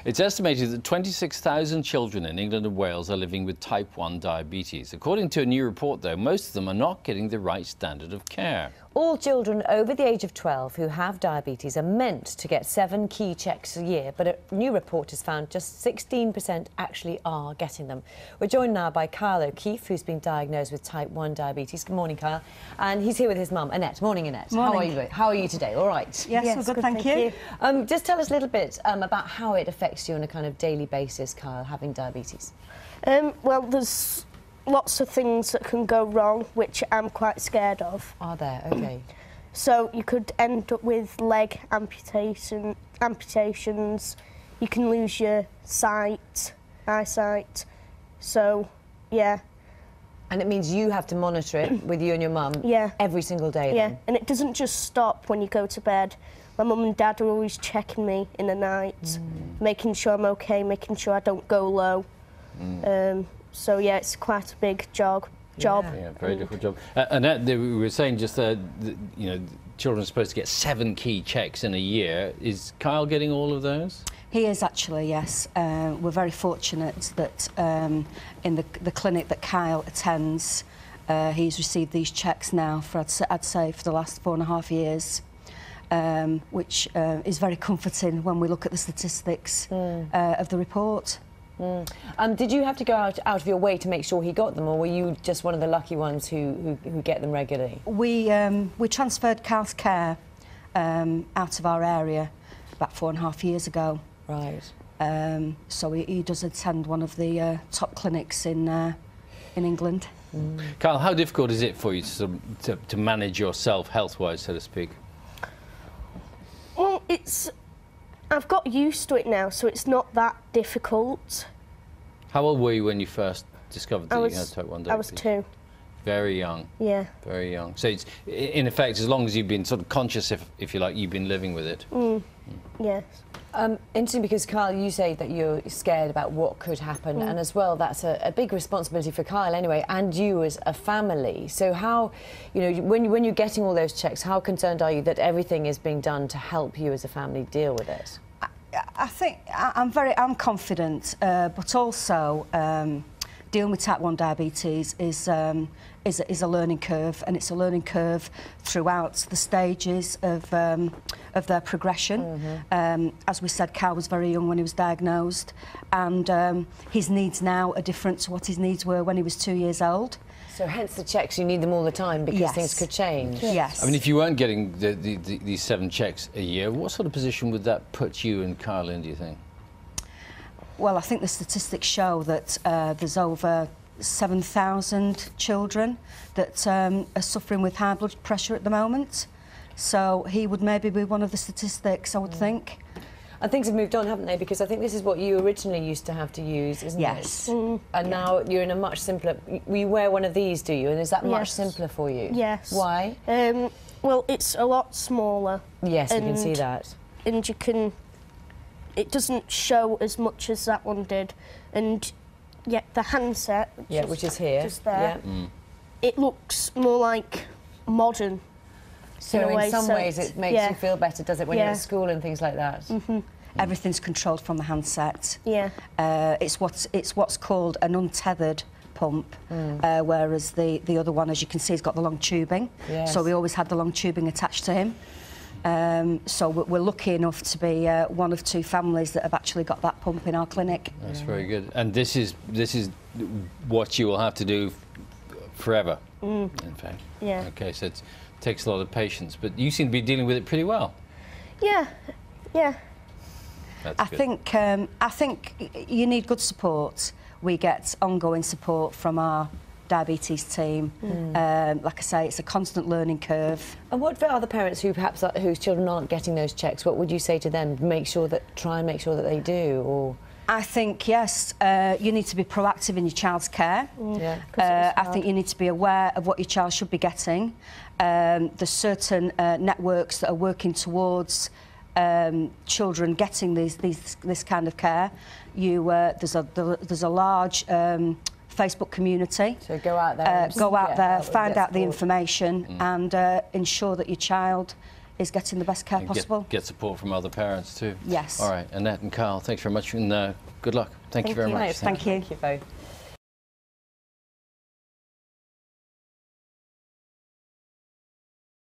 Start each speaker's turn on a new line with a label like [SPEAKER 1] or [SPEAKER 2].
[SPEAKER 1] It's estimated that 26,000 children in England and Wales are living with type 1 diabetes. According to a new report, though, most of them are not getting the right standard of care.
[SPEAKER 2] All children over the age of 12 who have diabetes are meant to get 7 key checks a year, but a new report has found just 16% actually are getting them. We're joined now by Kyle O'Keefe, who's been diagnosed with type 1 diabetes. Good morning, Kyle. And he's here with his mum, Annette. Morning, Annette.
[SPEAKER 3] Morning.
[SPEAKER 2] How are you today? All right?
[SPEAKER 3] Yes, good, thank you.
[SPEAKER 2] Just tell us a little bit about how it affects you on a kind of daily basis, Kyle, having diabetes.
[SPEAKER 3] Well, there's lots of things that can go wrong, which I'm quite scared of.
[SPEAKER 2] Are there? OK.
[SPEAKER 3] So you could end up with leg amputations. You can lose your eyesight. So, yeah.
[SPEAKER 2] And it means you have to monitor it with you and your mum every single day,
[SPEAKER 3] Yeah,
[SPEAKER 2] then?
[SPEAKER 3] and it doesn't just stop when you go to bed. My mum and dad are always checking me in the night, making sure I'm OK, making sure I don't go low. So, yeah, it's quite a big job.
[SPEAKER 1] Yeah, very difficult job. Annette, we were saying just that, you know, children are supposed to get 7 key checks in a year. Is Kyle getting all of those?
[SPEAKER 4] He is actually, yes. We're very fortunate that in the clinic that Kyle attends, he's received these checks now for, I'd say, for the last 4.5 years, which is very comforting when we look at the statistics of the report.
[SPEAKER 2] Did you have to go out of your way to make sure he got them, or were you just one of the lucky ones who get them regularly?
[SPEAKER 4] We transferred Kyle's care out of our area about 4.5 years ago.
[SPEAKER 2] Right.
[SPEAKER 4] So he does attend one of the top clinics in England.
[SPEAKER 1] Kyle, how difficult is it for you to manage yourself health-wise, so to speak?
[SPEAKER 3] Well, I've got used to it now, so it's not that difficult.
[SPEAKER 1] How old were you when you first discovered that you had type 1 diabetes?
[SPEAKER 3] I was 2.
[SPEAKER 1] Very young.
[SPEAKER 3] Yeah.
[SPEAKER 1] Very young. So it's, in effect, as long as you've been sort of conscious, if you like, you've been living with it.
[SPEAKER 3] Yes.
[SPEAKER 2] Interesting, because Kyle, you say that you're scared about what could happen, and as well, that's a big responsibility for Kyle anyway, and you as a family. So how, you know, when you're getting all those checks, how concerned are you that everything is being done to help you as a family deal with it?
[SPEAKER 4] I think I'm confident, but also dealing with type 1 diabetes is a learning curve, and it's a learning curve throughout the stages of their progression. As we said, Kyle was very young when he was diagnosed, and his needs now are different to what his needs were when he was 2 years old.
[SPEAKER 2] So hence the checks, you need them all the time because things could change.
[SPEAKER 4] Yes.
[SPEAKER 1] I mean, if you weren't getting these 7 checks a year, what sort of position would that put you and Kyle in, do you think?
[SPEAKER 4] Well, I think the statistics show that there's over 7,000 children that are suffering with high blood pressure at the moment. So he would maybe be one of the statistics, I would think.
[SPEAKER 2] And things have moved on, haven't they? Because I think this is what you originally used to have to use, isn't it?
[SPEAKER 4] Yes.
[SPEAKER 2] And now you're in a much simpler... You wear one of these, do you? And is that much simpler for you?
[SPEAKER 3] Yes.
[SPEAKER 2] Why?
[SPEAKER 3] Well, it's a lot smaller.
[SPEAKER 2] Yes, we can see that.
[SPEAKER 3] And you can... It doesn't show as much as that one did. And, yeah, the handset...
[SPEAKER 2] Which is here.
[SPEAKER 3] Just there. It looks more like modern.
[SPEAKER 2] So in some ways it makes you feel better, does it, when you're at school and things like that?
[SPEAKER 4] Everything's controlled from the handset.
[SPEAKER 3] Yeah.
[SPEAKER 4] It's what's called an untethered pump, whereas the other one, as you can see, has got the long tubing.
[SPEAKER 2] Yes.
[SPEAKER 4] So we always had the long tubing attached to him. So we're lucky enough to be one of 2 families that have actually got that pump in our clinic.
[SPEAKER 1] That's very good. And this is what you will have to do forever, in fact.
[SPEAKER 3] Yeah.
[SPEAKER 1] Okay, so it takes a lot of patience, but you seem to be dealing with it pretty well.
[SPEAKER 3] Yeah. Yeah.
[SPEAKER 1] That's
[SPEAKER 4] I
[SPEAKER 1] good.
[SPEAKER 4] think you need good support. We get ongoing support from our diabetes team. Like I say, it's a constant learning curve.
[SPEAKER 2] And what for other parents who perhaps whose children aren't getting those checks? What would you say to them? Try and make sure that they do, or?
[SPEAKER 4] I think, yes, you need to be proactive in your child's care. I think you need to be aware of what your child should be getting. There's certain networks that are working towards children getting this kind of care. There's a large Facebook community.
[SPEAKER 2] So go out there.
[SPEAKER 4] Find out the information and ensure that your child is getting the best care
[SPEAKER 1] And
[SPEAKER 4] possible.
[SPEAKER 1] get support from other parents too.
[SPEAKER 4] Yes.
[SPEAKER 1] All right, Annette and Carl, thanks very much, and good luck. Thank you very much.
[SPEAKER 4] Thank you.
[SPEAKER 2] Thank you both.